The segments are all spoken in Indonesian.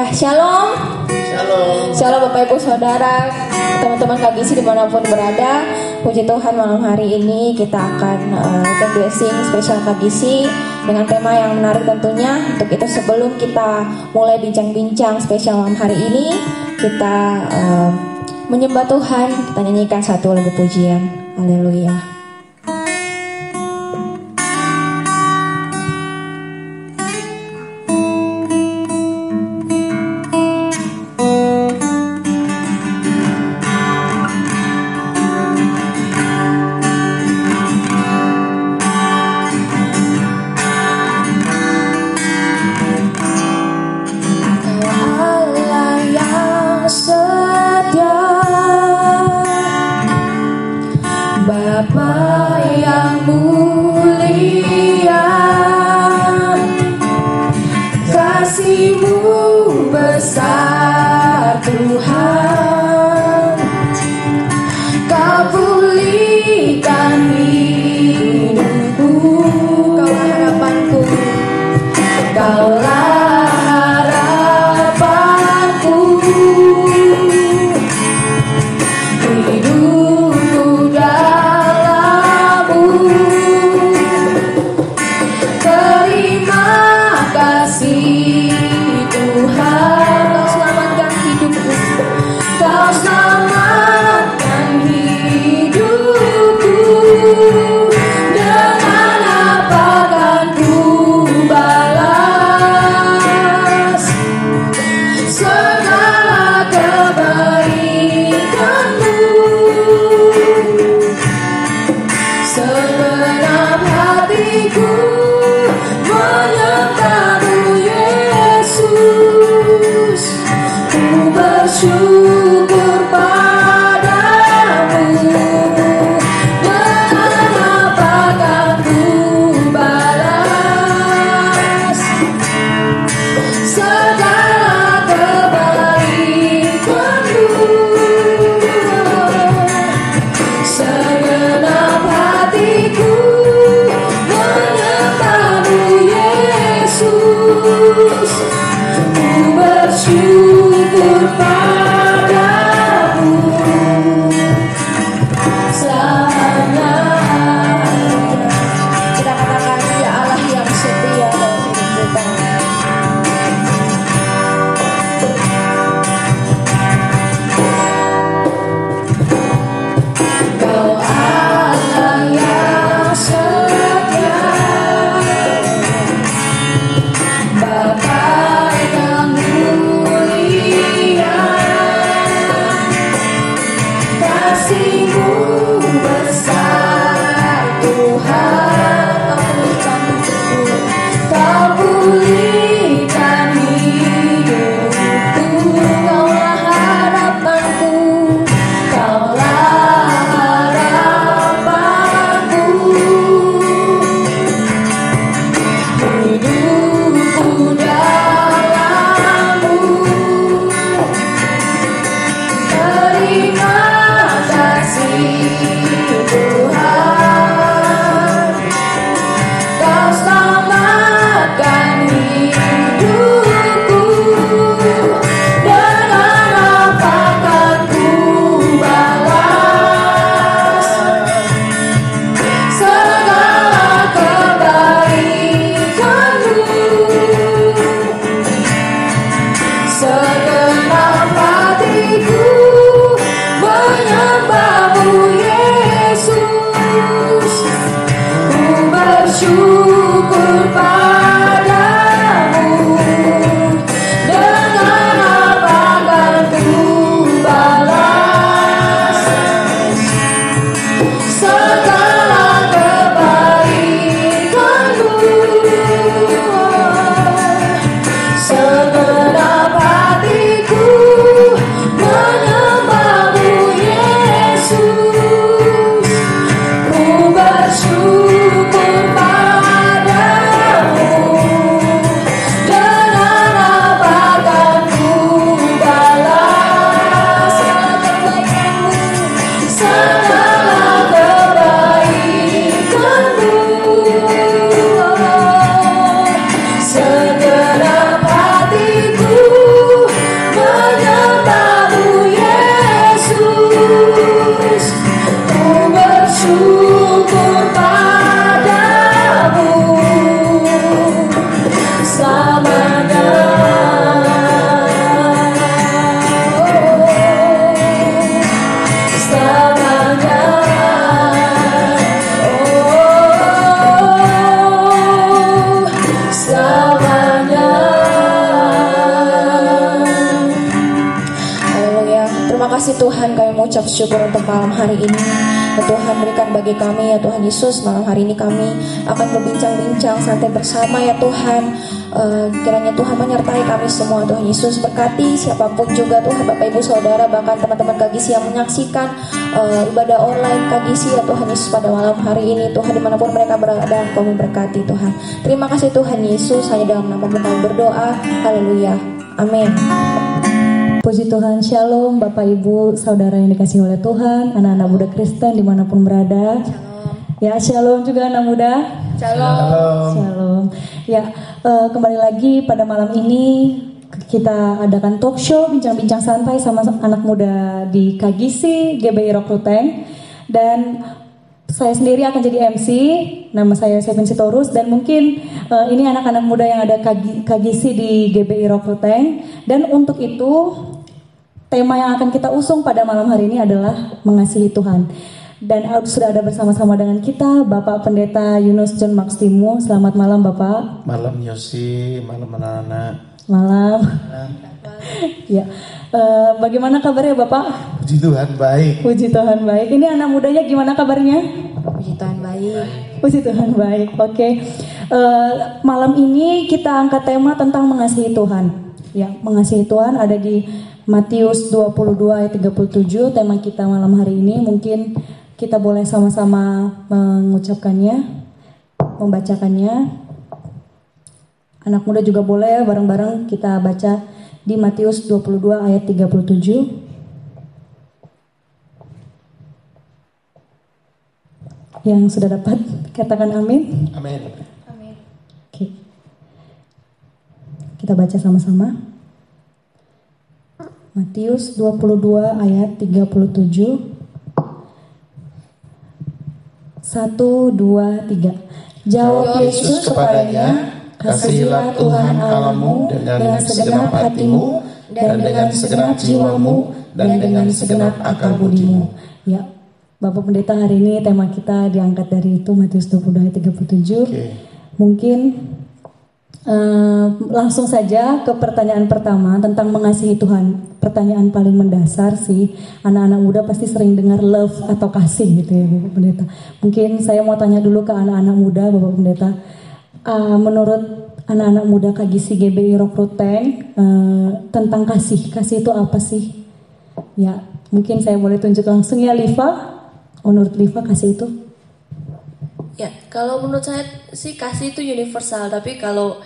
Ya, shalom. Shalom. Shalom Bapak Ibu Saudara, teman-teman KGC dimanapun berada. Puji Tuhan, malam hari ini kita akan take blessing spesial KGC dengan tema yang menarik tentunya. Untuk itu sebelum kita mulai bincang-bincang spesial malam hari ini, kita menyembah Tuhan. Kita nyanyikan satu lagu pujian. Haleluya. Bapa yang mulia, kasih-Mu besar Tuhan, Kau pulihkan hidupku, Kaulah harapanku, Kaulah harapanku. Syukur padamu, dan apakah ku balas segala kebaikan-Mu. Segenap hatiku menyembah-Mu Yesus, ku bersyukur padamu. Bapa yang mulia, kasih Tuhan, kami mengucap syukur untuk malam hari ini. Ya Tuhan, berikan bagi kami ya Tuhan Yesus, malam hari ini kami akan berbincang-bincang santai bersama ya Tuhan. Kiranya Tuhan menyertai kami semua Tuhan Yesus, berkati siapapun juga Tuhan, Bapak Ibu Saudara, bahkan teman-teman KGC yang menyaksikan ibadah online KGC ya Tuhan Yesus pada malam hari ini. Tuhan, dimanapun mereka berada, Engkau memberkati Tuhan. Terima kasih Tuhan Yesus, hanya dalam nama kami berdoa. Haleluya, amin. Puji Tuhan, Shalom Bapak Ibu Saudara yang dikasihi oleh Tuhan, anak-anak muda Kristen dimanapun berada. Ya, Shalom juga anak muda. Shalom. Ya, kembali lagi pada malam ini kita adakan talk show bincang-bincang santai sama anak muda di KGC GBI Rock Ruteng. Dan saya sendiri akan jadi MC. Nama saya Sevin Sitorus, dan mungkin ini anak-anak muda yang ada KGC di GBI Rock Ruteng. Dan untuk itu tema yang akan kita usung pada malam hari ini adalah mengasihi Tuhan. Dan sudah ada bersama-sama dengan kita Bapak Pendeta Yunus John Maxtimu. Selamat malam Bapak. Malam Yosi, malam anak-anak. Malam. Ya, bagaimana kabarnya Bapak? Puji Tuhan baik. Puji Tuhan baik. Ini anak mudanya gimana kabarnya? Puji Tuhan baik. Puji Tuhan baik. Oke. Malam ini kita angkat tema tentang mengasihi Tuhan. Ya, mengasihi Tuhan ada di Matius 22 ayat 37. Tema kita malam hari ini, mungkin kita boleh sama-sama mengucapkannya, membacakannya. Anak muda juga boleh bareng-bareng kita baca di Matius 22 ayat 37. Yang sudah dapat katakan amin. Amin. Oke. Kita baca sama-sama. Matius 22 ayat 37. 1, 2, 3. Jawab Yesus kepadanya, kasihilah Tuhan Allahmu dengan segenap hatimu, dan dengan segenap jiwamu, dan dengan segenap akal budimu. Ya, Bapak Pendeta, hari ini tema kita diangkat dari itu Matius 22 ayat 37. Mungkin langsung saja ke pertanyaan pertama tentang mengasihi Tuhan. Pertanyaan paling mendasar sih, anak-anak muda pasti sering dengar love atau kasih gitu ya Bapak Pendeta. Mungkin saya mau tanya dulu ke anak-anak muda Bapak Pendeta, menurut anak-anak muda KGC GBI Rock Ruteng tentang kasih itu apa sih? Ya, mungkin saya boleh tunjuk langsung ya Liva. Menurut Liva kasih itu? Ya, kalau menurut saya sih kasih itu universal, tapi kalau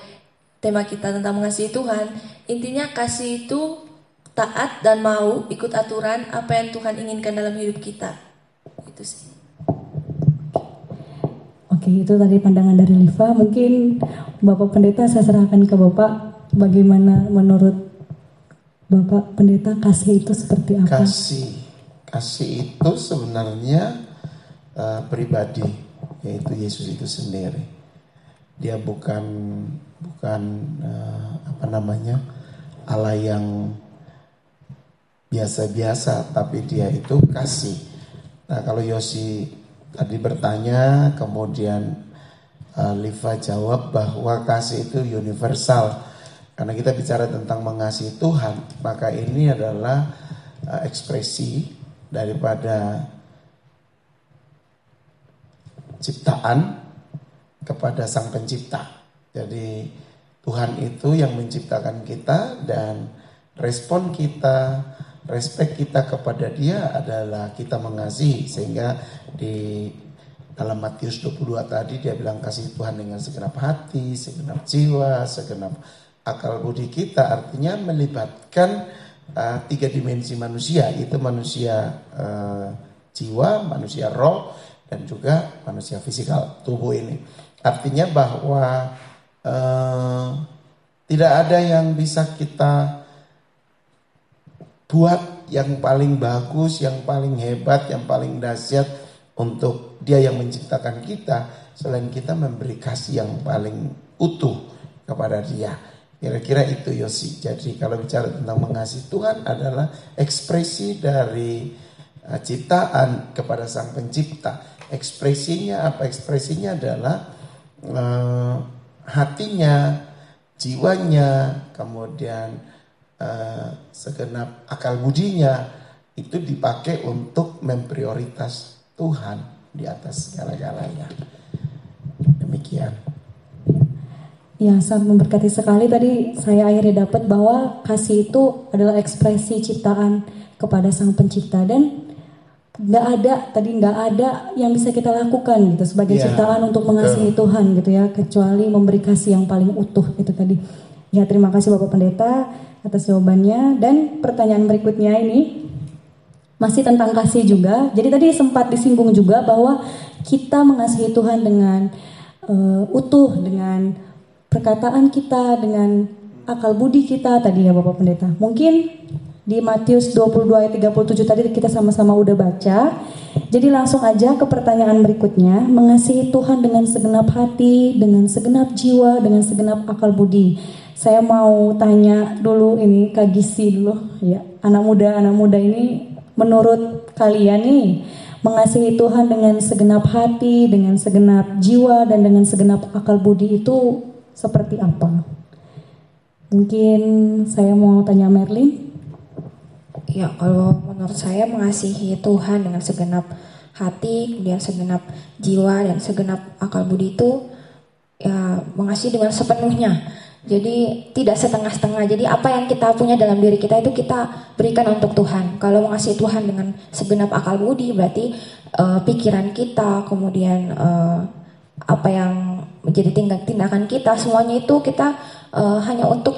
tema kita tentang mengasihi Tuhan, intinya kasih itu taat dan mau ikut aturan apa yang Tuhan inginkan dalam hidup kita. Itu sih. Oke, itu tadi pandangan dari Liva. Mungkin Bapak Pendeta saya serahkan ke Bapak. Bagaimana menurut Bapak Pendeta kasih itu seperti apa? Kasih itu sebenarnya pribadi, yaitu Yesus itu sendiri. Dia bukan Allah yang biasa-biasa, tapi dia itu kasih. Nah, kalau Yosi tadi bertanya, kemudian Liva jawab bahwa kasih itu universal. Karena kita bicara tentang mengasihi Tuhan, maka ini adalah ekspresi daripada ciptaan kepada Sang Pencipta. Jadi Tuhan itu yang menciptakan kita, dan respon kita, respek kita kepada Dia adalah kita mengasihi. Sehingga di dalam Matius 22 tadi dia bilang kasih Tuhan dengan segenap hati, segenap jiwa, segenap akal budi kita. Artinya melibatkan 3 dimensi manusia, yaitu manusia jiwa, manusia roh, dan juga manusia fisikal, tubuh ini. Artinya bahwa tidak ada yang bisa kita buat yang paling bagus, yang paling hebat, yang paling dahsyat untuk Dia yang menciptakan kita, selain kita memberi kasih yang paling utuh kepada Dia. Kira-kira itu Yosi. Jadi kalau bicara tentang mengasihi Tuhan adalah ekspresi dari ciptaan kepada Sang Pencipta. Ekspresinya apa? Ekspresinya adalah hatinya, jiwanya, kemudian segenap akal budinya itu dipakai untuk memprioritas Tuhan di atas segala-galanya. Demikian. Ya, sangat memberkati sekali. Tadi saya akhirnya dapat bahwa kasih itu adalah ekspresi ciptaan kepada Sang Pencipta, dan nggak ada yang bisa kita lakukan gitu sebagai ciptaan untuk mengasihi Tuhan gitu ya, kecuali memberi kasih yang paling utuh itu tadi. Ya, terima kasih Bapak Pendeta atas jawabannya. Dan pertanyaan berikutnya ini masih tentang kasih juga. Jadi tadi sempat disinggung juga bahwa kita mengasihi Tuhan dengan utuh, dengan perkataan kita, dengan akal budi kita tadi ya Bapak Pendeta. Mungkin di Matius 22 ayat 37 tadi kita sama-sama udah baca. Jadi langsung aja ke pertanyaan berikutnya. Mengasihi Tuhan dengan segenap hati, dengan segenap jiwa, dengan segenap akal budi. Saya mau tanya dulu ini Kak Gisi dulu ya. Anak muda ini, menurut kalian nih, mengasihi Tuhan dengan segenap hati, dengan segenap jiwa, dan dengan segenap akal budi itu seperti apa? Mungkin saya mau tanya Merlin. Ya, kalau menurut saya mengasihi Tuhan dengan segenap hati, kemudian segenap jiwa dan segenap akal budi itu ya mengasihi dengan sepenuhnya. Jadi tidak setengah-setengah. Jadi apa yang kita punya dalam diri kita itu kita berikan untuk Tuhan. Kalau mengasihi Tuhan dengan segenap akal budi berarti pikiran kita, kemudian apa yang menjadi tindakan kita, semuanya itu kita hanya untuk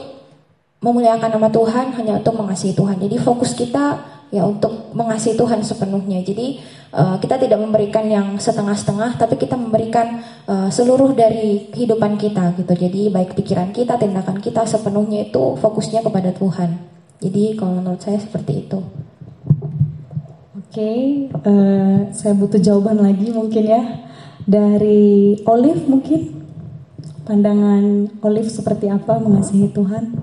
memuliakan nama Tuhan, hanya untuk mengasihi Tuhan. Jadi fokus kita ya untuk mengasihi Tuhan sepenuhnya. Jadi kita tidak memberikan yang setengah-setengah, tapi kita memberikan seluruh dari kehidupan kita gitu. Jadi baik pikiran kita, tindakan kita sepenuhnya itu fokusnya kepada Tuhan. Jadi kalau menurut saya seperti itu. Oke, saya butuh jawaban lagi mungkin ya dari Olive mungkin. Pandangan Olive seperti apa mengasihi Tuhan?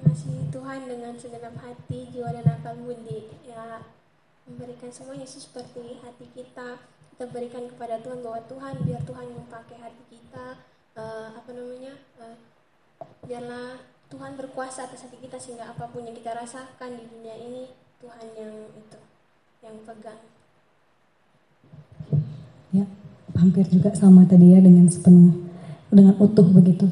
Mengasihi Tuhan dengan segenap hati, jiwa dan akal budi. Ya, memberikan semuanya seperti hati kita berikan kepada Tuhan, bahwa Tuhan biar Tuhan yang pakai hati kita, biarlah Tuhan berkuasa atas hati kita sehingga apapun yang kita rasakan di dunia ini Tuhan yang pegang. Ya, hampir juga sama tadi ya, dengan sepenuh, dengan utuh begitu.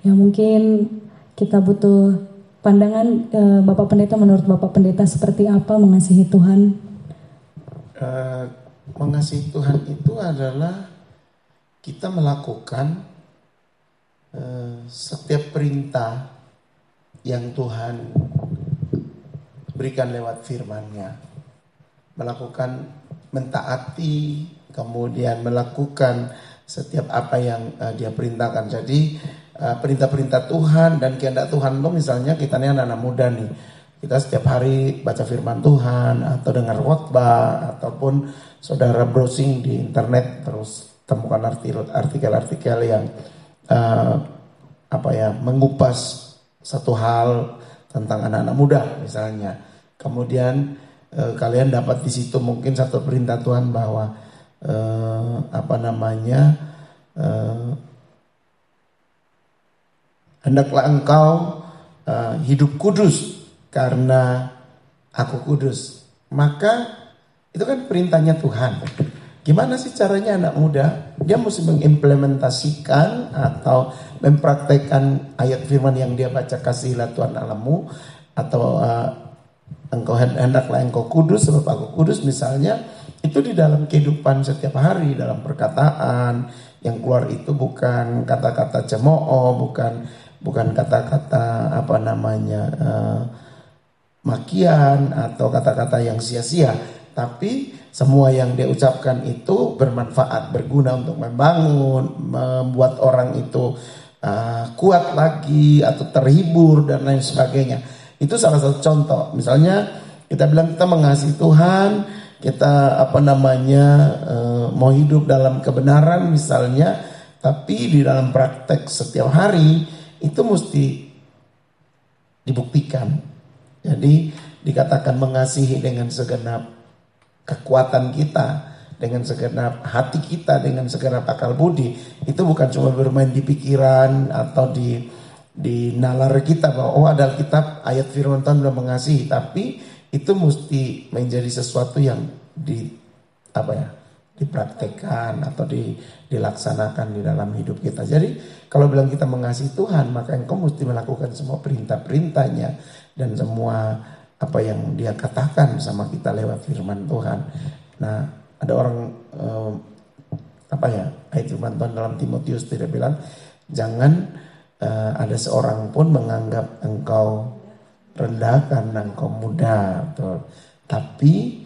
Ya mungkin kita butuh pandangan Bapak Pendeta, menurut Bapak Pendeta seperti apa mengasihi Tuhan? Mengasihi Tuhan itu adalah kita melakukan setiap perintah yang Tuhan berikan lewat firman-Nya. Melakukan, mentaati, kemudian melakukan setiap apa yang Dia perintahkan. Jadi perintah-perintah Tuhan dan kehendak Tuhan itu, misalnya kita ini anak-anak muda nih, kita setiap hari baca firman Tuhan atau dengar khotbah, ataupun saudara browsing di internet terus temukan artikel-artikel yang mengupas satu hal tentang anak-anak muda misalnya. Kemudian kalian dapat di situ mungkin satu perintah Tuhan bahwa hendaklah engkau hidup kudus karena aku kudus. Maka itu kan perintahnya Tuhan. Gimana sih caranya anak muda? Dia mesti mengimplementasikan atau mempraktekkan ayat firman yang dia baca, kasihilah Tuhan Allahmu, atau hendaklah engkau kudus sebab aku kudus misalnya. Itu di dalam kehidupan setiap hari, dalam perkataan yang keluar itu bukan kata-kata cemooh, bukan kata-kata makian atau kata-kata yang sia-sia, tapi semua yang dia ucapkan itu bermanfaat, berguna untuk membangun, membuat orang itu kuat lagi atau terhibur dan lain sebagainya. Itu salah satu contoh. Misalnya kita bilang kita mengasihi Tuhan, kita mau hidup dalam kebenaran misalnya, tapi di dalam praktek setiap hari itu mesti dibuktikan. Jadi dikatakan mengasihi dengan segenap kekuatan kita, dengan segenap hati kita, dengan segenap akal budi. Itu bukan cuma bermain di pikiran atau di nalar kita bahwa ada Alkitab ayat firman Tuhan sudah mengasihi, tapi itu mesti menjadi sesuatu yang dipraktekkan atau dilaksanakan di dalam hidup kita. Jadi kalau bilang kita mengasihi Tuhan, maka engkau mesti melakukan semua perintah-perintahnya dan semua apa yang Dia katakan sama kita lewat firman Tuhan. Nah, ada orang ayat firman Tuhan dalam Timotius tidak bilang, jangan ada seorang pun menganggap engkau rendah karena engkau muda, betul. Tapi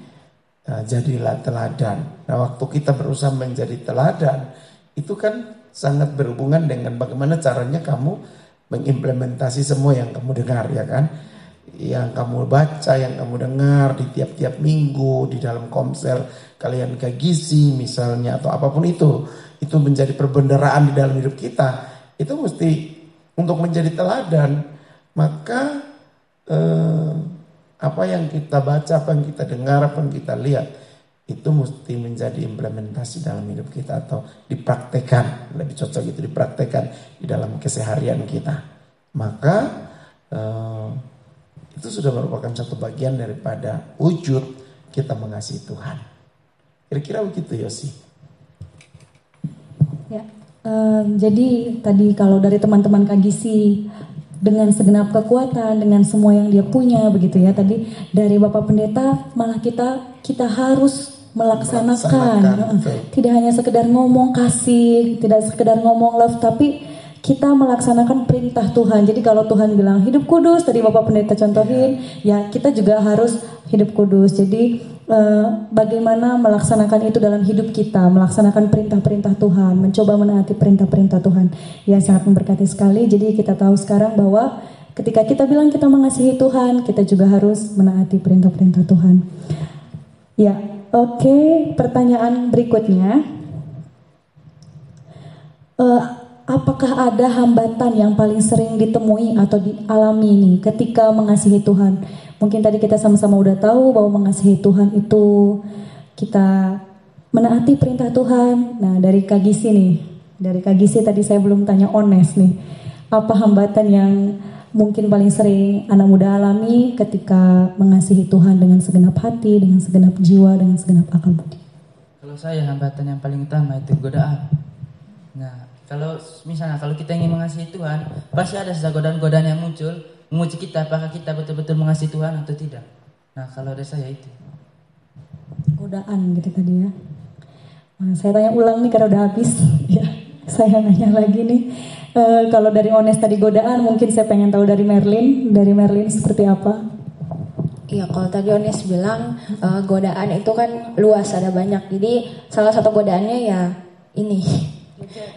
jadilah teladan. Nah, waktu kita berusaha menjadi teladan, itu kan sangat berhubungan dengan bagaimana caranya kamu mengimplementasi semua yang kamu dengar, ya kan? Yang kamu baca, yang kamu dengar di tiap-tiap minggu, di dalam komsel kalian KGC misalnya, atau apapun itu menjadi perbendaharaan di dalam hidup kita. Itu mesti untuk menjadi teladan. Maka apa yang kita baca, apa yang kita dengar, apa yang kita lihat, itu mesti menjadi implementasi dalam hidup kita atau dipraktekkan, lebih cocok itu dipraktekkan di dalam keseharian kita. Maka itu sudah merupakan satu bagian daripada wujud kita mengasihi Tuhan. Kira-kira begitu, Yosi. Ya, jadi tadi kalau dari teman-teman KGC dengan segenap kekuatan, dengan semua yang dia punya, begitu ya. Tadi dari Bapak Pendeta malah kita harus melaksanakan. Tidak hanya sekedar ngomong kasih, tidak sekedar ngomong love, tapi kita melaksanakan perintah Tuhan. Jadi kalau Tuhan bilang hidup kudus, tadi Bapak Pendeta contohin, ya kita juga harus hidup kudus. Jadi bagaimana melaksanakan itu dalam hidup kita, melaksanakan perintah-perintah Tuhan, mencoba menaati perintah-perintah Tuhan. Ya, sangat memberkati sekali. Jadi kita tahu sekarang bahwa ketika kita bilang kita mengasihi Tuhan, kita juga harus menaati perintah-perintah Tuhan. Ya, oke. Pertanyaan berikutnya. Apakah ada hambatan yang paling sering ditemui atau dialami nih ketika mengasihi Tuhan? Mungkin tadi kita sama-sama udah tahu bahwa mengasihi Tuhan itu kita menaati perintah Tuhan. Nah, dari KGC nih, dari KGC tadi saya belum tanya Ones nih. Apa hambatan yang mungkin paling sering anak muda alami ketika mengasihi Tuhan dengan segenap hati, dengan segenap jiwa, dengan segenap akal budi? Kalau saya, hambatan yang paling utama itu godaan. Nah, kalau kita ingin mengasihi Tuhan, pasti ada saja godaan-godaan yang muncul menguji kita apakah kita betul-betul mengasihi Tuhan atau tidak. Nah, kalau dari saya itu godaan gitu tadi ya. Nah, saya tanya ulang nih karena udah habis. Ya, saya nanya lagi nih. Kalau dari Ones tadi godaan, mungkin saya pengen tahu dari Merlin. Dari Merlin seperti apa? Iya, kalau tadi Ones bilang godaan itu kan luas, ada banyak. Jadi salah satu godaannya ya ini.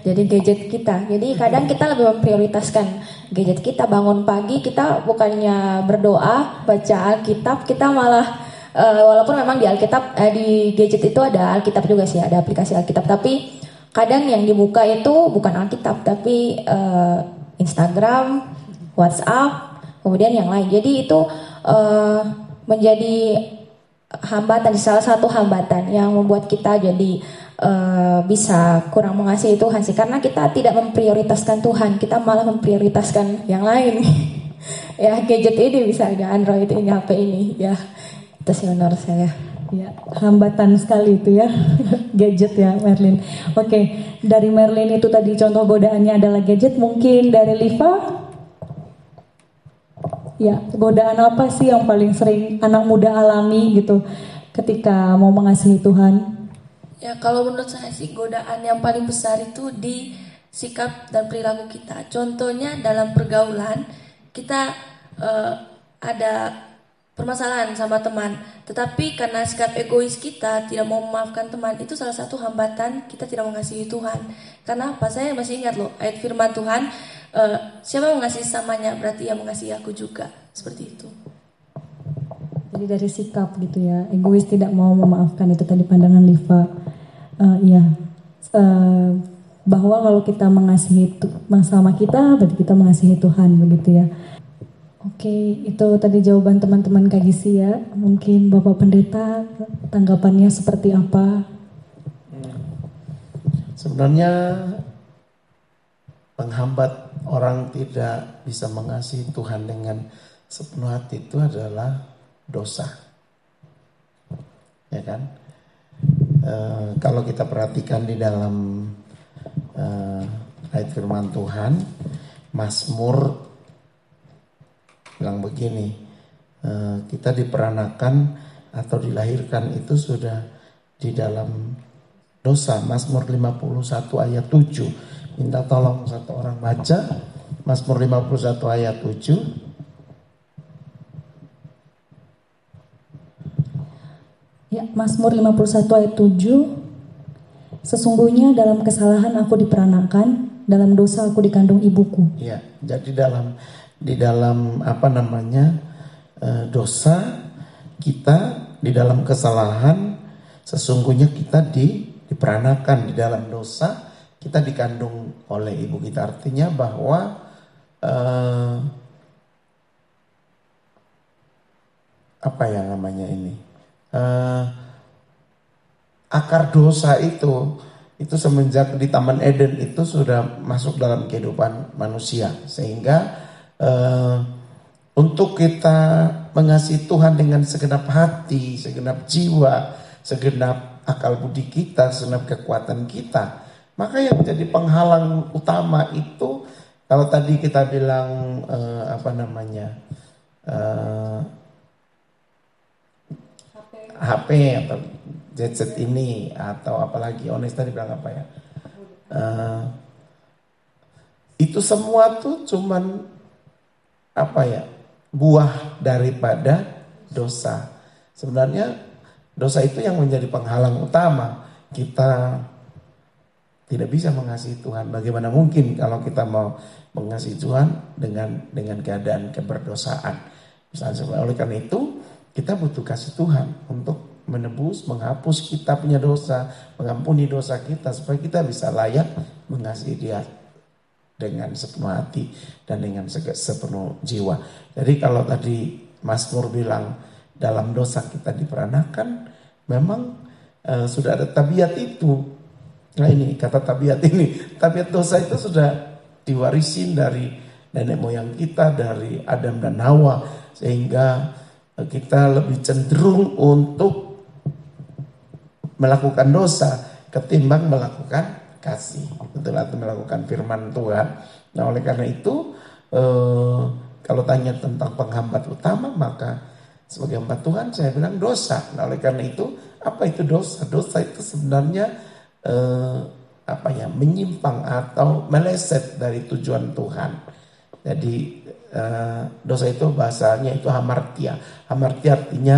Jadi gadget kita. Jadi kadang kita lebih memprioritaskan gadget kita. Bangun pagi kita bukannya berdoa, baca Alkitab, kita malah walaupun memang di Alkitab di gadget itu ada Alkitab juga sih, ada aplikasi Alkitab, tapi kadang yang dibuka itu bukan Alkitab tapi Instagram, WhatsApp, kemudian yang lain. Jadi itu menjadi hambatan, salah satu hambatan yang membuat kita jadi bisa kurang mengasihi Tuhan sih, karena kita tidak memprioritaskan Tuhan, kita malah memprioritaskan yang lain. Ya, gadget ini bisa ada Android ini, HP ini, ya itu sih menurut saya. Ya, hambatan sekali itu ya, gadget ya Merlin. Oke, dari Merlin itu tadi contoh godaannya adalah gadget. Mungkin dari Liva, ya godaan apa sih yang paling sering anak muda alami gitu ketika mau mengasihi Tuhan? Ya, kalau menurut saya sih godaan yang paling besar itu di sikap dan perilaku kita. Contohnya dalam pergaulan kita ada permasalahan sama teman, tetapi karena sikap egois kita tidak mau memaafkan teman, itu salah satu hambatan kita tidak mengasihi Tuhan. Karena apa? Saya masih ingat loh ayat firman Tuhan, siapa mengasihi samanya berarti ia mengasihi aku juga, seperti itu. Jadi dari sikap gitu ya, egois tidak mau memaafkan, itu tadi pandangan Liva. Bahwa kalau kita mengasihi sama kita, berarti kita mengasihi Tuhan, begitu ya. Oke, itu tadi jawaban teman-teman KGC ya. Mungkin Bapak Pendeta tanggapannya seperti apa? Sebenarnya penghambat orang tidak bisa mengasihi Tuhan dengan sepenuh hati itu adalah dosa. Ya kan? Kalau kita perhatikan di dalam ayat firman Tuhan, Mazmur bilang begini, kita diperanakan atau dilahirkan itu sudah di dalam dosa. Mazmur 51 ayat 7. Minta tolong satu orang baca Mazmur 51 ayat 7. Ya, Mazmur 51 ayat 7. Sesungguhnya dalam kesalahan aku diperanakan, dalam dosa aku dikandung ibuku. Ya, jadi di dalam dosa kita, di dalam kesalahan sesungguhnya kita diperanakan, di dalam dosa kita dikandung oleh ibu kita. Artinya bahwa akar dosa itu semenjak di Taman Eden itu sudah masuk dalam kehidupan manusia, sehingga untuk kita mengasihi Tuhan dengan segenap hati, segenap jiwa, segenap akal budi kita, segenap kekuatan kita, maka yang menjadi penghalang utama itu, kalau tadi kita bilang HP atau gadget ini, atau apalagi Ones tadi bilang apa ya, itu semua tuh cuman buah daripada dosa. Sebenarnya dosa itu yang menjadi penghalang utama. Kita tidak bisa mengasihi Tuhan. Bagaimana mungkin kalau kita mau mengasihi Tuhan dengan keadaan keberdosaan? Misalnya, oleh karena itu kita butuh kasih Tuhan untuk menebus, menghapus kita punya dosa, mengampuni dosa kita, supaya kita bisa layak mengasihi Dia dengan sepenuh hati dan dengan sepenuh jiwa. Jadi kalau tadi Mazmur bilang dalam dosa kita diperanakan, memang sudah ada tabiat itu. Nah ini kata tabiat ini, tabiat dosa itu sudah diwarisin dari nenek moyang kita, dari Adam dan Hawa, sehingga kita lebih cenderung untuk melakukan dosa ketimbang melakukan kasih, betul, atau melakukan firman Tuhan. Nah oleh karena itu kalau tanya tentang penghambat utama, maka sebagai hamba Tuhan saya bilang dosa. Nah oleh karena itu, apa itu dosa? Dosa itu sebenarnya menyimpang atau meleset dari tujuan Tuhan. Jadi dosa itu bahasanya itu hamartia. Hamartia artinya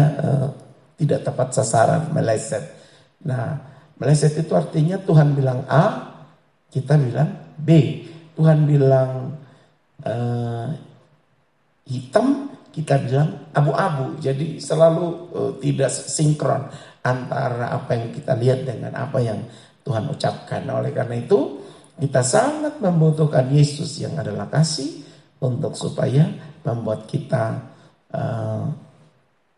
tidak tepat sasaran, meleset. Nah, meleset itu artinya Tuhan bilang A, kita bilang B. Tuhan bilang hitam, kita bilang abu-abu. Jadi selalu tidak sinkron antara apa yang kita lihat dengan apa yang Tuhan ucapkan. Nah, oleh karena itu kita sangat membutuhkan Yesus yang adalah kasih untuk supaya membuat kita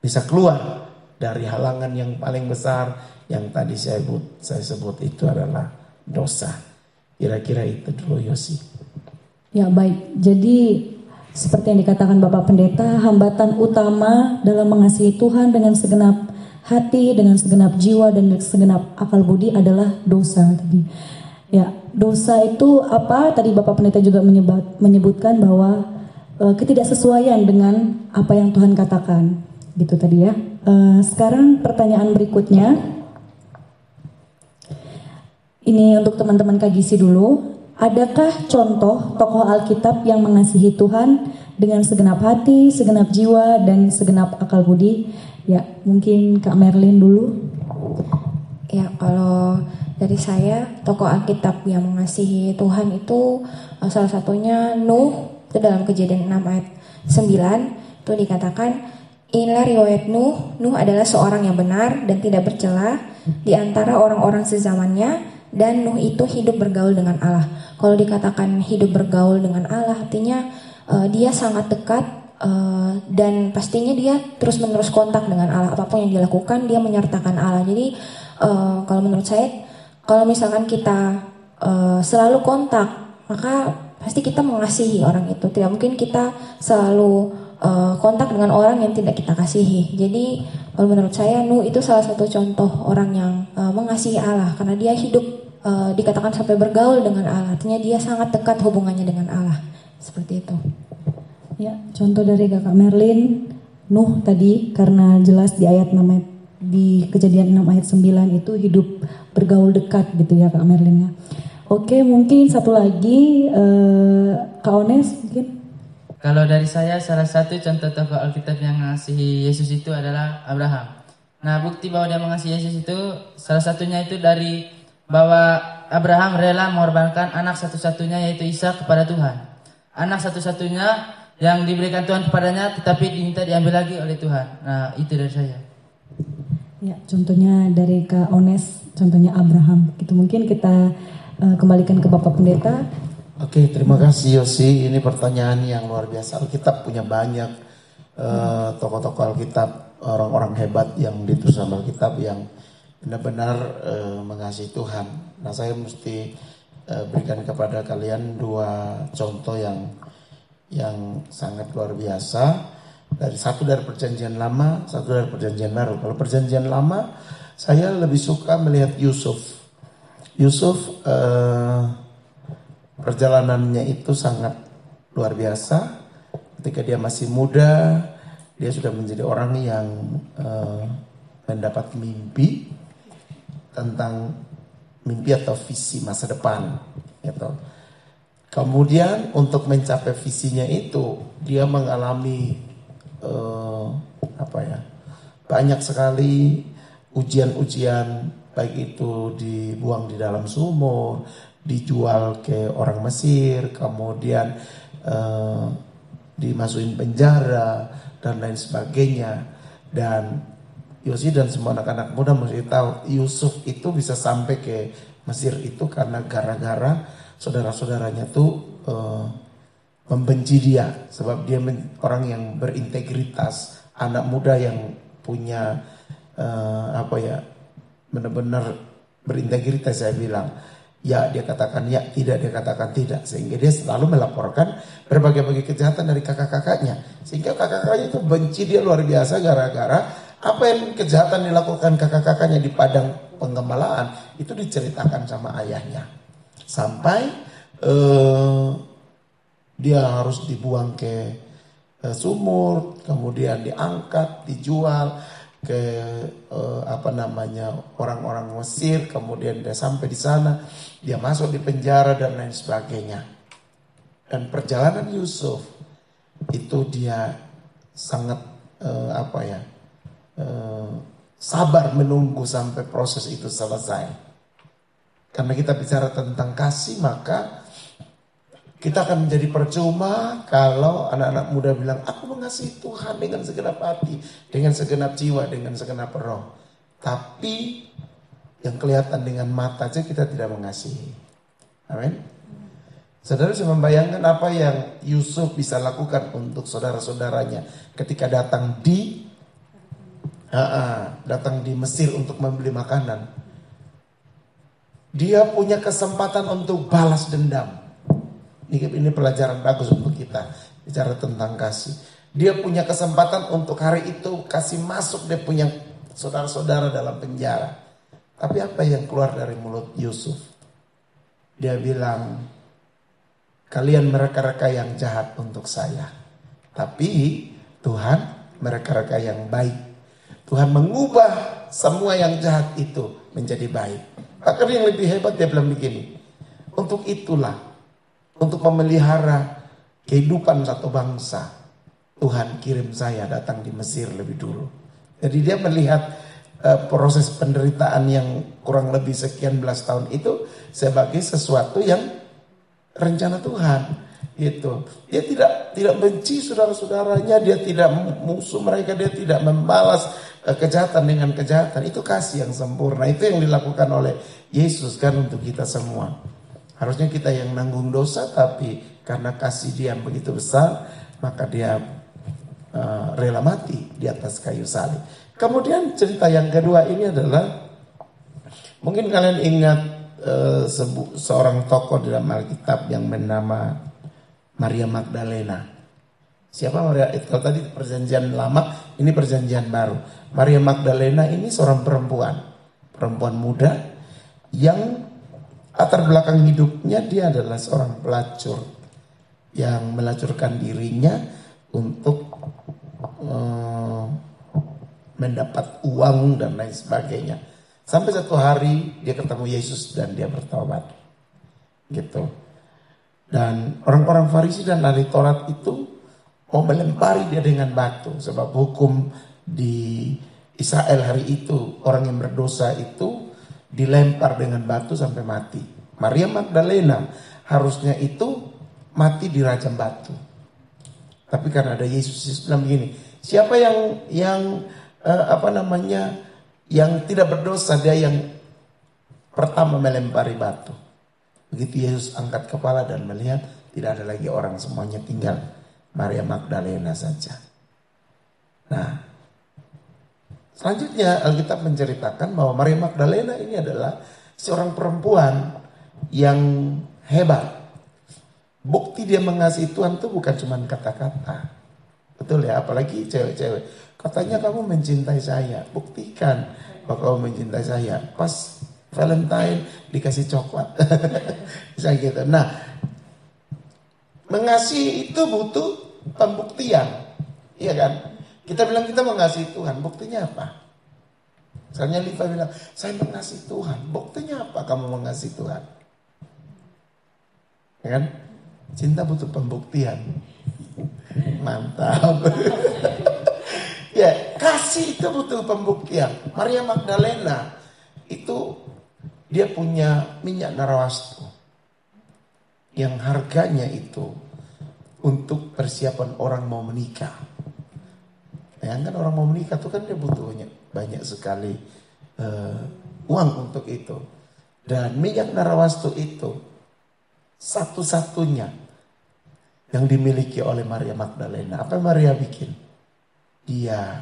bisa keluar dari halangan yang paling besar yang tadi saya sebut itu adalah dosa. Kira-kira itu dulu Yosi. Ya baik, jadi seperti yang dikatakan Bapak Pendeta, hambatan utama dalam mengasihi Tuhan dengan segenap hati, dengan segenap jiwa dan segenap akal budi adalah dosa tadi. Ya, dosa itu apa? Tadi Bapak Pendeta juga menyebutkan bahwa ketidaksesuaian dengan apa yang Tuhan katakan, gitu tadi ya. Sekarang pertanyaan berikutnya. Ini untuk teman-teman KGC dulu. Adakah contoh tokoh Alkitab yang mengasihi Tuhan dengan segenap hati, segenap jiwa, dan segenap akal budi? Ya, mungkin Kak Merlin dulu. Ya, kalau dari saya, tokoh Alkitab yang mengasihi Tuhan itu salah satunya Nuh. Itu dalam Kejadian 6 ayat 9 itu dikatakan, inilah riwayat Nuh. Nuh adalah seorang yang benar dan tidak bercela di antara orang-orang sezamannya, dan Nuh itu hidup bergaul dengan Allah. Kalau dikatakan hidup bergaul dengan Allah, artinya dia sangat dekat dan pastinya dia terus-menerus kontak dengan Allah. Apapun yang dilakukan, dia menyertakan Allah. Jadi kalau menurut saya, kalau misalkan kita selalu kontak, maka pasti kita mengasihi orang itu. Tidak mungkin kita selalu kontak dengan orang yang tidak kita kasihi. Jadi menurut saya Nuh itu salah satu contoh orang yang mengasihi Allah karena dia hidup dikatakan sampai bergaul dengan Allah. Artinya dia sangat dekat hubungannya dengan Allah. Seperti itu. Ya, contoh dari Kakak Merlin, Nuh tadi karena jelas di ayat 6 di Kejadian 6 ayat 9 itu hidup bergaul dekat gitu ya Kak Merlin ya. Oke, mungkin satu lagi Kak Ones mungkin. Kalau dari saya, salah satu contoh tokoh Alkitab yang mengasihi Yesus itu adalah Abraham. Nah, bukti bahwa dia mengasihi Yesus itu salah satunya itu dari bahwa Abraham rela mengorbankan anak satu-satunya yaitu Ishak kepada Tuhan. Anak satu-satunya yang diberikan Tuhan kepadanya tetapi diminta diambil lagi oleh Tuhan. Nah, itu dari saya. Ya, contohnya dari Kak Ones, contohnya Abraham. Gitu mungkin kita kembalikan ke Bapak Pendeta. Oke, terima kasih Yosi. Ini pertanyaan yang luar biasa. Alkitab punya banyak tokoh-tokoh Alkitab, orang-orang hebat yang ditulis dalam Alkitab yang benar-benar mengasihi Tuhan. Nah, saya mesti berikan kepada kalian dua contoh yang sangat luar biasa. Satu dari Perjanjian Lama, satu dari Perjanjian Baru. Kalau Perjanjian Lama, saya lebih suka melihat Yusuf. Yusuf perjalanannya itu sangat luar biasa. Ketika dia masih muda, dia sudah menjadi orang yang mendapat mimpi tentang mimpi atau visi masa depan. Gitu. Kemudian untuk mencapai visinya itu, dia mengalami banyak sekali ujian-ujian, baik itu dibuang di dalam sumur, dijual ke orang Mesir, kemudian dimasukin penjara dan lain sebagainya. Dan Yosi dan semua anak-anak muda mesti tahu Yusuf itu bisa sampai ke Mesir itu karena gara-gara saudara-saudaranya tuh membenci dia, sebab dia orang yang berintegritas, anak muda yang punya benar-benar berintegritas. Saya bilang ya, dia katakan ya, tidak, dia katakan tidak. Sehingga dia selalu melaporkan berbagai-bagai kejahatan dari kakak-kakaknya. Sehingga kakak-kakaknya itu benci dia luar biasa gara-gara apa yang kejahatan dilakukan kakak-kakaknya di padang penggembalaan itu diceritakan sama ayahnya. Sampai dia harus dibuang ke sumur, kemudian diangkat, dijual ke orang-orang Mesir, kemudian dia sampai di sana, dia masuk di penjara dan lain sebagainya. Dan perjalanan Yusuf itu dia sangat sabar menunggu sampai proses itu selesai. Karena kita bicara tentang kasih, maka kita akan menjadi percuma kalau anak-anak muda bilang, aku mengasihi Tuhan dengan segenap hati, dengan segenap jiwa, dengan segenap roh. Tapi yang kelihatan dengan mata saja kita tidak mengasihi. Amin. Saudara bisa membayangkan apa yang Yusuf bisa lakukan untuk saudara-saudaranya ketika datang di Mesir untuk membeli makanan. Dia punya kesempatan untuk balas dendam. Ini pelajaran bagus untuk kita bicara tentang kasih. Dia punya kesempatan untuk hari itu kasih masuk dia punya saudara-saudara dalam penjara. Tapi apa yang keluar dari mulut Yusuf? Dia bilang, kalian mereka-reka yang jahat untuk saya. Tapi Tuhan mereka-reka yang baik. Tuhan mengubah semua yang jahat itu menjadi baik. Bahkan yang lebih hebat dia bilang begini, untuk itulah, untuk memelihara kehidupan satu bangsa, Tuhan kirim saya datang di Mesir lebih dulu. Jadi dia melihat proses penderitaan yang kurang lebih sekian belas tahun itu sebagai sesuatu yang rencana Tuhan. Gitu. Dia tidak benci saudara-saudaranya, dia tidak musuh mereka, dia tidak membalas kejahatan dengan kejahatan. Itu kasih yang sempurna. Itu yang dilakukan oleh Yesus kan untuk kita semua. Harusnya kita yang nanggung dosa, tapi karena kasih dia yang begitu besar, maka dia rela mati di atas kayu salib. Kemudian cerita yang kedua ini adalah, mungkin kalian ingat seorang tokoh dalam Alkitab yang bernama Maria Magdalena. Siapa Maria? Kalau tadi perjanjian lama, ini perjanjian baru. Maria Magdalena ini seorang perempuan muda yang latar belakang hidupnya dia adalah seorang pelacur yang melacurkan dirinya untuk mendapat uang dan lain sebagainya. Sampai satu hari dia ketemu Yesus dan dia bertobat. Gitu. Dan orang-orang Farisi dan ahli Taurat itu mau melempari dia dengan batu. Sebab hukum di Israel hari itu, orang yang berdosa itu dilempar dengan batu sampai mati. Maria Magdalena harusnya itu mati dirajam batu. Tapi karena ada Yesus bilang begini, siapa yang yang tidak berdosa, dia yang pertama melempari batu. Begitu Yesus angkat kepala dan melihat tidak ada lagi orang, semuanya tinggal Maria Magdalena saja. Nah, selanjutnya Alkitab menceritakan bahwa Maria Magdalena ini adalah seorang perempuan yang hebat. Bukti dia mengasihi Tuhan itu bukan cuma kata-kata. Betul ya, apalagi cewek-cewek. Katanya kamu mencintai saya, buktikan bahwa kamu mencintai saya. Pas Valentine dikasih coklat. Bisa gitu. Nah, mengasihi itu butuh pembuktian. Iya kan? Kita bilang kita mengasihi Tuhan, buktinya apa? Misalnya Liva bilang, saya mengasihi Tuhan, buktinya apa kamu mengasihi Tuhan? Ya kan? Cinta butuh pembuktian. Mantap. Ya, kasih itu butuh pembuktian. Maria Magdalena itu dia punya minyak narwastu yang harganya itu untuk persiapan orang mau menikah. Ya kan, orang mau menikah itu kan dia butuh banyak sekali uang untuk itu. Dan minyak narwastu itu satu-satunya yang dimiliki oleh Maria Magdalena. Apa Maria bikin? Dia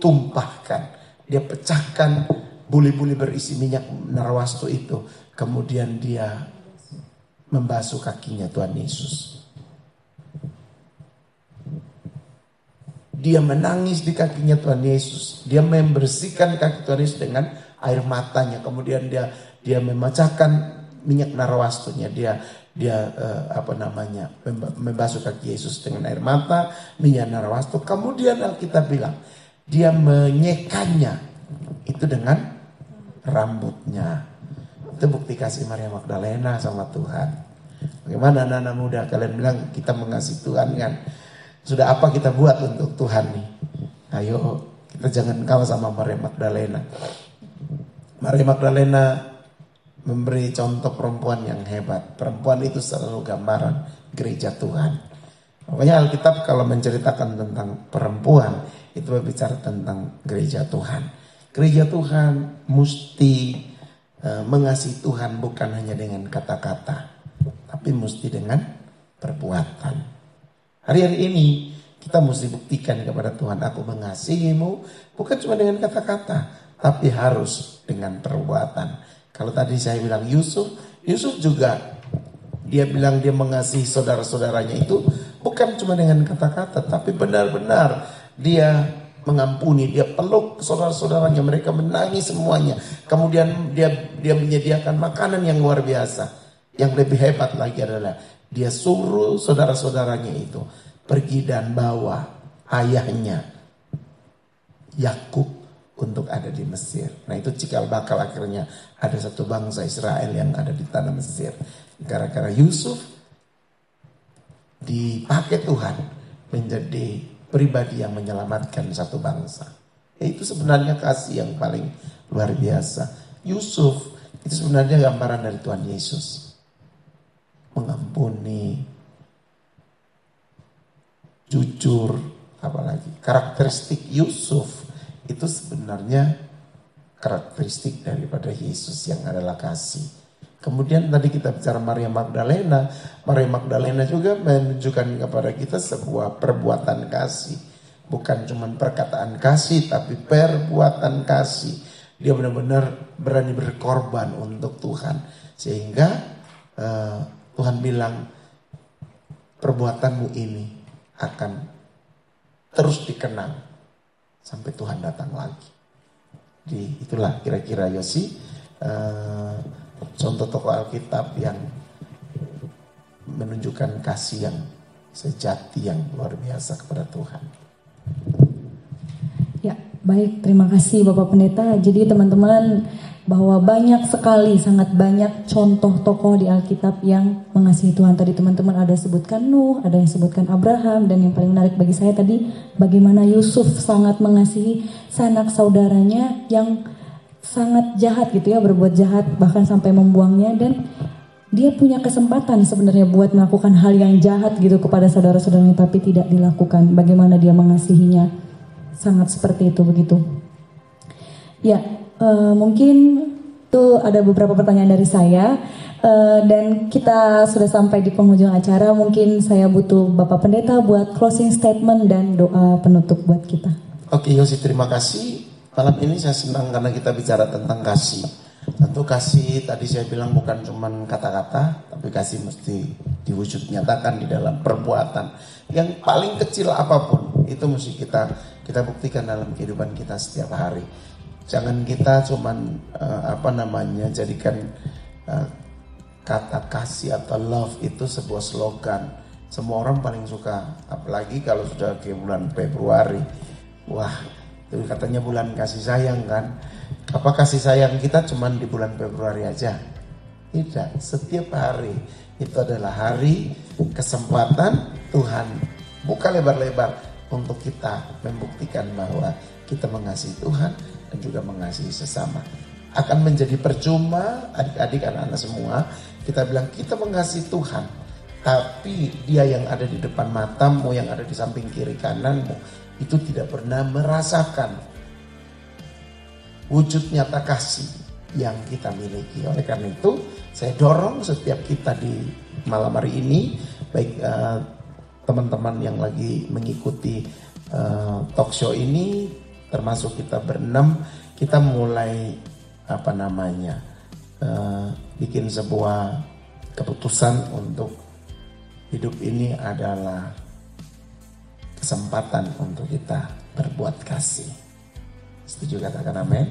tumpahkan, dia pecahkan buli-buli berisi minyak narwastu itu. Kemudian dia membasuh kakinya Tuhan Yesus. Dia menangis di kakinya Tuhan Yesus. Dia membersihkan kaki Tuhan Yesus dengan air matanya. Kemudian dia memecahkan minyak narwastunya. Dia membasuh kaki Yesus dengan air mata, minyak narwastu. Kemudian Alkitab bilang dia menyekanya itu dengan rambutnya. Itu bukti kasih Maria Magdalena sama Tuhan. Bagaimana anak-anak muda, kalian bilang kita mengasihi Tuhan kan? Sudah apa kita buat untuk Tuhan nih? Ayo kita jangan kalah sama Maria Magdalena. Maria Magdalena memberi contoh perempuan yang hebat. Perempuan itu selalu gambaran gereja Tuhan. Pokoknya Alkitab kalau menceritakan tentang perempuan itu berbicara tentang gereja Tuhan. Gereja Tuhan mesti mengasihi Tuhan bukan hanya dengan kata-kata, tapi mesti dengan perbuatan. Hari-hari ini kita mesti buktikan kepada Tuhan, aku mengasihimu bukan cuma dengan kata-kata, tapi harus dengan perbuatan. Kalau tadi saya bilang Yusuf juga dia bilang dia mengasihi saudara-saudaranya itu bukan cuma dengan kata-kata, tapi benar-benar dia mengampuni, dia peluk saudara-saudaranya, mereka menangis semuanya. Kemudian dia menyediakan makanan yang luar biasa. Yang lebih hebat lagi adalah dia suruh saudara-saudaranya itu pergi dan bawa ayahnya Yakub untuk ada di Mesir. Nah itu cikal bakal akhirnya ada satu bangsa Israel yang ada di tanah Mesir. Gara-gara Yusuf dipakai Tuhan menjadi pribadi yang menyelamatkan satu bangsa. Itu sebenarnya kasih yang paling luar biasa. Yusuf itu sebenarnya gambaran dari Tuhan Yesus. Mengampuni, jujur, apalagi karakteristik Yusuf itu sebenarnya karakteristik daripada Yesus yang adalah kasih. Kemudian tadi kita bicara Maria Magdalena. Maria Magdalena juga menunjukkan kepada kita sebuah perbuatan kasih. Bukan cuma perkataan kasih, tapi perbuatan kasih. Dia benar-benar berani berkorban untuk Tuhan. Sehingga Tuhan bilang, perbuatanmu ini akan terus dikenang sampai Tuhan datang lagi. Jadi itulah kira-kira Yosi contoh tokoh Alkitab yang menunjukkan kasih yang sejati, yang luar biasa kepada Tuhan. Ya, baik, terima kasih Bapak Pendeta. Jadi teman-teman, bahwa banyak sekali, sangat banyak contoh tokoh di Alkitab yang mengasihi Tuhan. Tadi teman-teman ada sebutkan Nuh, ada yang sebutkan Abraham, dan yang paling menarik bagi saya tadi bagaimana Yusuf sangat mengasihi sanak saudaranya yang sangat jahat gitu ya, berbuat jahat bahkan sampai membuangnya, dan dia punya kesempatan sebenarnya buat melakukan hal yang jahat gitu kepada saudara-saudaranya, tapi tidak dilakukan. Bagaimana dia mengasihinya, sangat seperti itu begitu. Ya, mungkin tuh ada beberapa pertanyaan dari saya, dan kita sudah sampai di penghujung acara. Mungkin saya butuh Bapak Pendeta buat closing statement dan doa penutup buat kita. Oke Yosi, terima kasih. Malam ini saya senang karena kita bicara tentang kasih. Tentu kasih tadi saya bilang bukan cuma kata-kata, tapi kasih mesti diwujud nyatakan di dalam perbuatan. Yang paling kecil apapun itu mesti kita buktikan dalam kehidupan kita setiap hari. Jangan kita cuman jadikan kata kasih atau love itu sebuah slogan. Semua orang paling suka, apalagi kalau sudah ke bulan Februari. Wah, itu katanya bulan kasih sayang kan. Apa kasih sayang kita cuman di bulan Februari aja? Tidak, setiap hari itu adalah hari kesempatan Tuhan buka lebar-lebar untuk kita membuktikan bahwa kita mengasihi Tuhan dan juga mengasihi sesama. Akan menjadi percuma adik-adik, anak-anak semua, kita bilang kita mengasihi Tuhan, tapi dia yang ada di depan matamu, yang ada di samping kiri kananmu, itu tidak pernah merasakan wujud nyata kasih yang kita miliki. Oleh karena itu, saya dorong setiap kita di malam hari ini, baik teman-teman yang lagi mengikuti talk show ini, termasuk kita berenam, kita mulai bikin sebuah keputusan untuk hidup ini adalah kesempatan untuk kita berbuat kasih. Setuju, katakan amin.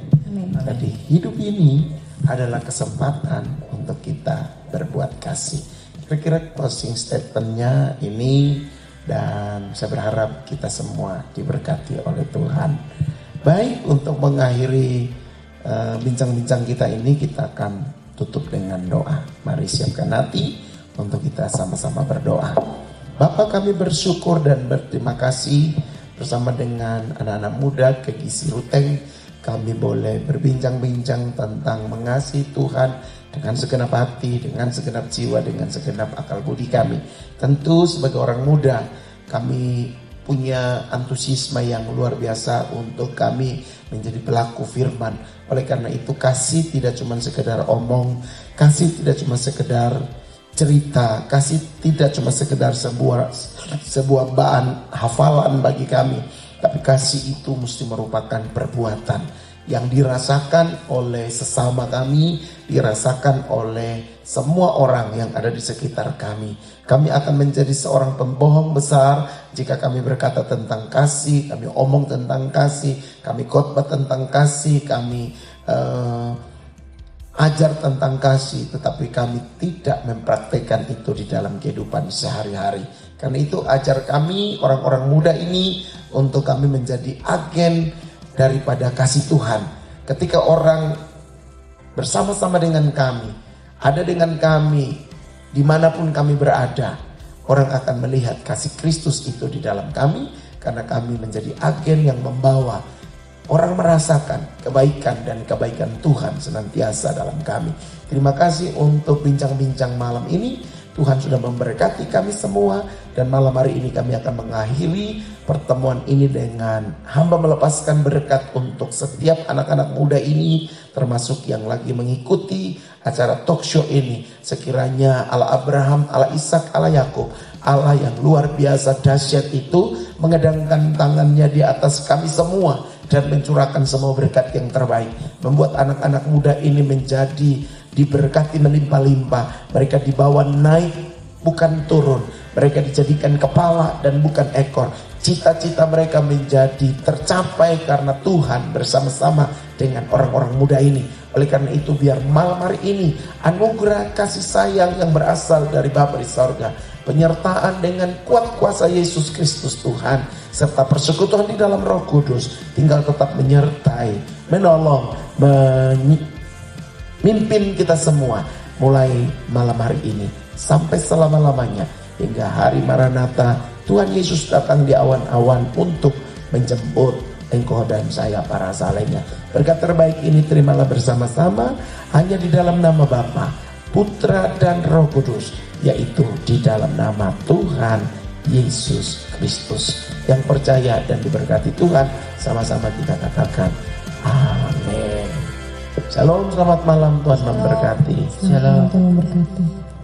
Jadi hidup ini adalah kesempatan untuk kita berbuat kasih. Kira-kira closing statementnya ini, dan saya berharap kita semua diberkati oleh Tuhan. Baik, untuk mengakhiri bincang-bincang kita ini, kita akan tutup dengan doa. Mari siapkan hati untuk kita sama-sama berdoa. Bapa, kami bersyukur dan berterima kasih bersama dengan anak-anak muda KGC Ruteng, kami boleh berbincang-bincang tentang mengasihi Tuhan dengan segenap hati, dengan segenap jiwa, dengan segenap akal budi kami. Tentu sebagai orang muda, kami punya antusiasme yang luar biasa untuk kami menjadi pelaku firman. Oleh karena itu, kasih tidak cuma sekedar omong, kasih tidak cuma sekedar cerita, kasih tidak cuma sekedar sebuah bahan hafalan bagi kami, tapi kasih itu mesti merupakan perbuatan yang dirasakan oleh sesama kami, dirasakan oleh semua orang yang ada di sekitar kami. Kami akan menjadi seorang pembohong besar jika kami berkata tentang kasih, kami omong tentang kasih, kami khotbah tentang kasih, kami ajar tentang kasih, tetapi kami tidak mempraktekkan itu di dalam kehidupan sehari-hari. Karena itu ajar kami orang-orang muda ini untuk kami menjadi agen daripada kasih Tuhan. Ketika orang bersama-sama dengan kami, ada dengan kami, dimanapun kami berada, orang akan melihat kasih Kristus itu di dalam kami, karena kami menjadi agen yang membawa orang merasakan kebaikan dan kebaikan Tuhan senantiasa dalam kami. Terima kasih untuk bincang-bincang malam ini. Tuhan sudah memberkati kami semua, dan malam hari ini kami akan mengakhiri pertemuan ini dengan hamba melepaskan berkat untuk setiap anak-anak muda ini, termasuk yang lagi mengikuti acara talk show ini. Sekiranya Allah Abraham, Allah Ishak, Allah Yakub, Allah yang luar biasa dahsyat itu mengedangkan tangannya di atas kami semua dan mencurahkan semua berkat yang terbaik, membuat anak-anak muda ini menjadi diberkati melimpah-limpah. Mereka dibawa naik bukan turun. Mereka dijadikan kepala dan bukan ekor. Cita-cita mereka menjadi tercapai karena Tuhan bersama-sama dengan orang-orang muda ini. Oleh karena itu biar malam hari ini anugerah kasih sayang yang berasal dari Bapa di sorga, penyertaan dengan kuat kuasa Yesus Kristus Tuhan, serta persekutuan di dalam Roh Kudus tinggal tetap menyertai, menolong, memimpin kita semua mulai malam hari ini sampai selama-lamanya hingga hari Maranatha. Tuhan Yesus datang di awan-awan untuk menjemput engkau dan saya para salehnya. Berkat terbaik ini terimalah bersama-sama hanya di dalam nama Bapa, Putra dan Roh Kudus, yaitu di dalam nama Tuhan Yesus Kristus. Yang percaya dan diberkati Tuhan, sama-sama kita katakan amin. Shalom, selamat malam, Tuhan memberkati. Shalom. Tuhan memberkati.